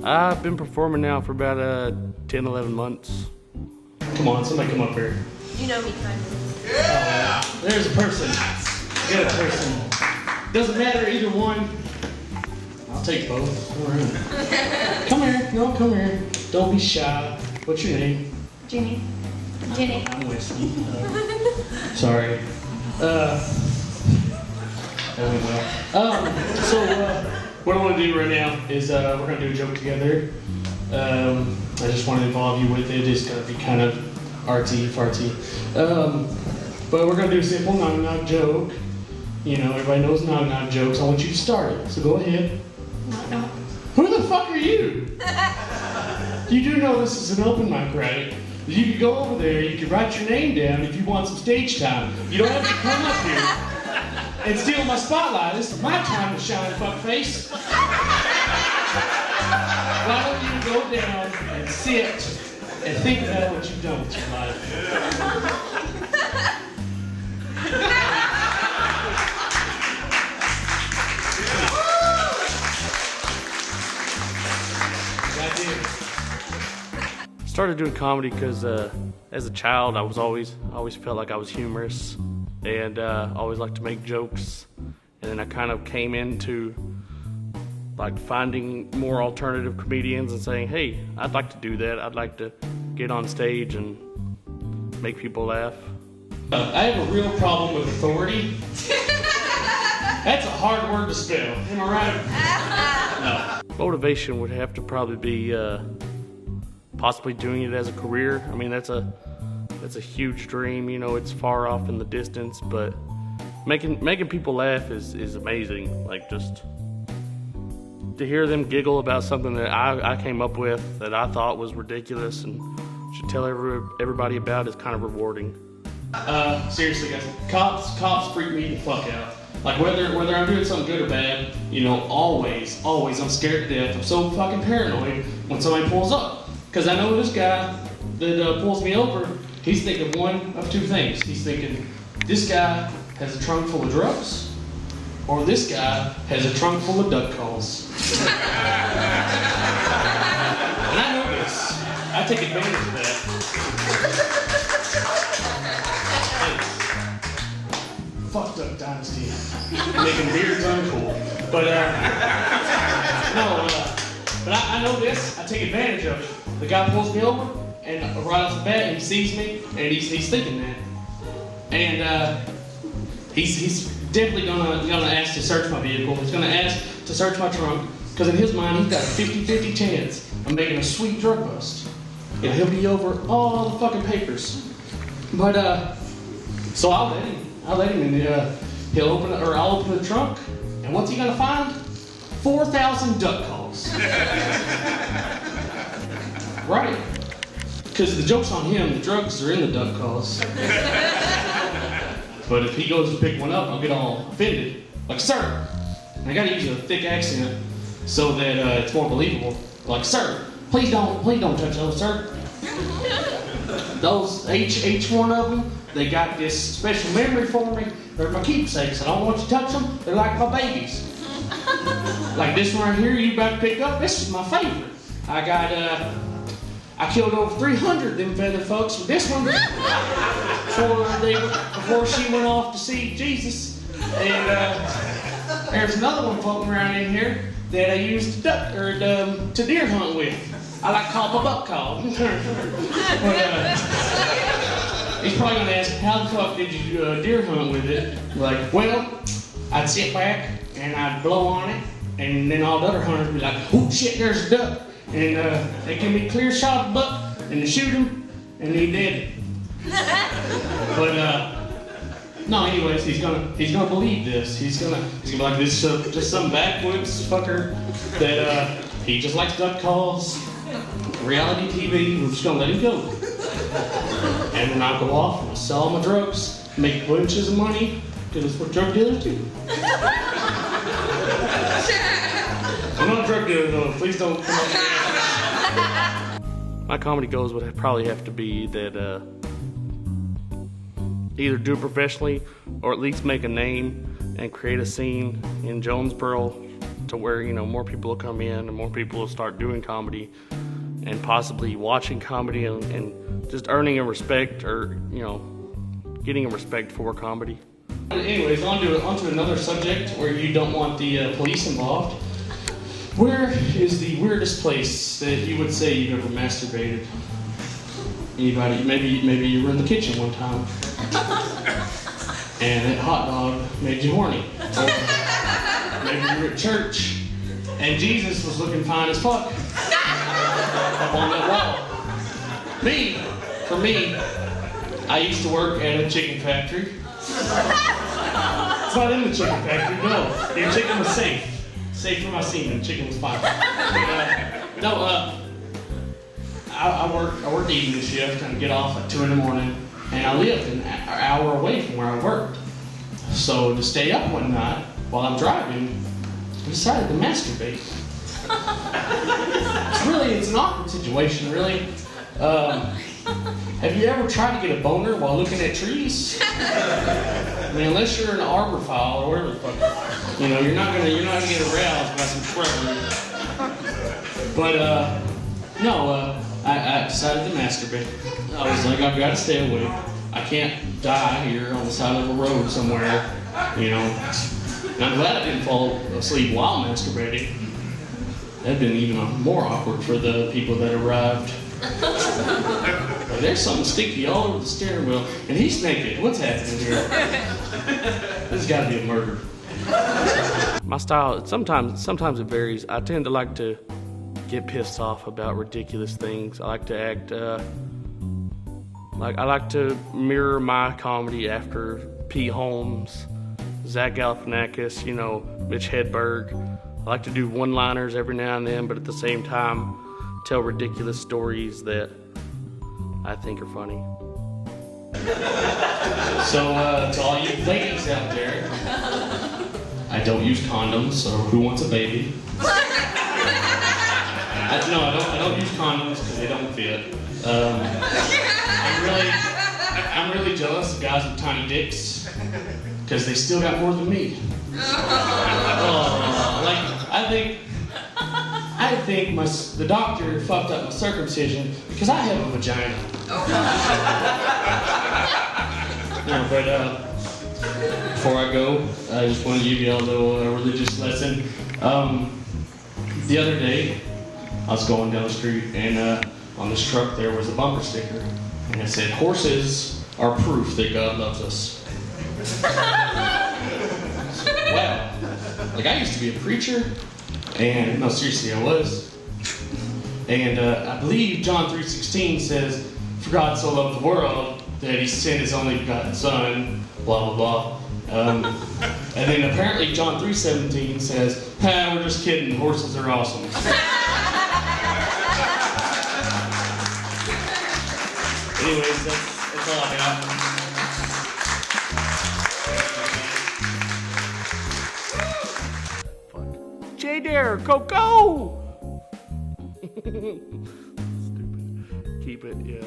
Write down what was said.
I've been performing now for about 10, 11 months. Come on, somebody come up here. You know me, kind of. There's a person. You got a person. Doesn't matter, either one. I'll take both. All right. Come here. No, come here. Don't be shy. What's your name? Jenny. Jenny. I'm Wesley. Sorry. There we go. What I want to do right now is we're going to do a joke together. I just want to involve you with it. It's going to be kind of artsy-fartsy. But we're going to do a simple knock-knock joke. You know, everybody knows knock-knock jokes. I want you to start it. So go ahead. No. Who the fuck are you? You do know this is an open mic, right? You could go over there, you could write your name down if you want some stage time. You don't have to come up here and steal my spotlight. This is my time to shine, fuckface. Why don't you go down and sit and think about what you've done with your life? Started doing comedy because as a child I always felt like I was humorous and always liked to make jokes, and then I kind of came into like finding more alternative comedians and saying, hey, I'd like to do that. I'd like to get on stage and make people laugh. I have a real problem with authority. That's a hard word to spell, am I right? No. Motivation would have to probably be possibly doing it as a career. I mean, that's a huge dream, you know, it's far off in the distance, but making people laugh is amazing. Like, just to hear them giggle about something that I came up with that I thought was ridiculous and should tell everybody about is kind of rewarding. Seriously guys, cops freak me the fuck out. Like whether I'm doing something good or bad, you know, always I'm scared to death. I'm so fucking paranoid when somebody pulls up. Because I know this guy that pulls me over, he's thinking one of two things. He's thinking, this guy has a trunk full of drugs, or this guy has a trunk full of duck calls. And I know this. I take advantage of that. Fucked up dynasty. Making beards uncool. But I know this. I take advantage of it. The guy pulls me over, and right off the bat, he sees me, and he's thinking that. And he's definitely gonna ask to search my vehicle. He's gonna ask to search my trunk, because in his mind, he's got a 50-50 chance of making a sweet drug bust. You know, he'll be over all the fucking papers. But so I'll let him, and I'll open the trunk, and what's he gonna find? 4,000 duck calls. Right. Because the joke's on him, the drugs are in the duck calls. But if he goes to pick one up, I'll get all offended. Like, sir. And I gotta use a thick accent so that it's more believable. Like, sir, please don't touch those, sir. Those, each one of them, they got this special memory for me. They're my keepsakes. I don't want you to touch them. They're like my babies. Like this one right here you about to pick up, this is my favorite. I killed over 300 of them feather folks with this one before she went off to see Jesus. And there's another one floating around in here that I used to deer hunt with. I like to call them a buck call. But, he's probably gonna ask, how the fuck did you deer hunt with it? Like, well, I'd sit back and I'd blow on it, and then all the other hunters would be like, oh shit, there's a duck. And they give me a clear shot of the buck, and they shoot him, and he dead. But no, anyways, he's gonna believe this. He's gonna be like, this is just some backwoods fucker that he just likes duck calls, reality TV. We're just gonna let him go. And then I'll go off and I'll sell all my drugs, make bunches of money, because it's what drug dealers do. I'm not a drug dealer though. Please don't come up here. My comedy goals would probably have to be that either do it professionally or at least make a name and create a scene in Jonesboro to to where, you know, more people will come in and more people will start doing comedy and possibly watching comedy and just earning a respect, or, you know, getting a respect for comedy. Anyways, on to another subject where you don't want the police involved. Where is the weirdest place that you would say you've ever masturbated? Anybody? Maybe you were in the kitchen one time and that hot dog made you horny. Or maybe you were at church and Jesus was looking fine as fuck up on that wall. For me, I used to work at a chicken factory. It's not in the chicken factory, no. Your chicken was safe. Safe for my semen. Chicken was fine. I worked evening shift and get off at 2 in the morning, and I lived an hour away from where I worked. So to stay up one night while I'm driving, I decided to masturbate. It's an awkward situation, really. Have you ever tried to get a boner while looking at trees? I mean, unless you're an arborphile or whatever the fuck, you know, you're not gonna get aroused by some shrubbery. But no, I decided to masturbate. I was like, I've got to stay awake. I can't die here on the side of a road somewhere, you know. And I'm glad I didn't fall asleep while masturbating. That'd been even more awkward for the people that arrived. Like, there's something sticky all over the steering wheel, and he's naked. What's happening here? This has got to be a murder. My style, sometimes it varies. I tend to like to get pissed off about ridiculous things. I like to act, I like to mirror my comedy after Pete Holmes, Zach Galifianakis, you know, Mitch Hedberg. I like to do one-liners every now and then, but at the same time, tell ridiculous stories that I think are funny. So, to all you ladies out there, I don't use condoms, so who wants a baby? I don't use condoms because they don't fit. I'm really jealous of guys with tiny dicks because they still got more than me. I think the doctor fucked up my circumcision because I have a vagina. No, but before I go, I just want to give you a little religious lesson. The other day, I was going down the street, and on this truck there was a bumper sticker, and it said, "Horses are proof that God loves us." Wow. Like, I used to be a preacher, and no, seriously, I was. And I believe John 3:16 says, "For God so loved the world that he sent his only begotten Son," blah, blah, blah. And then apparently John 3:17 says, we're just kidding, horses are awesome. Anyways, that's all I got. J Dare, Coco! Stupid. Keep it, yeah.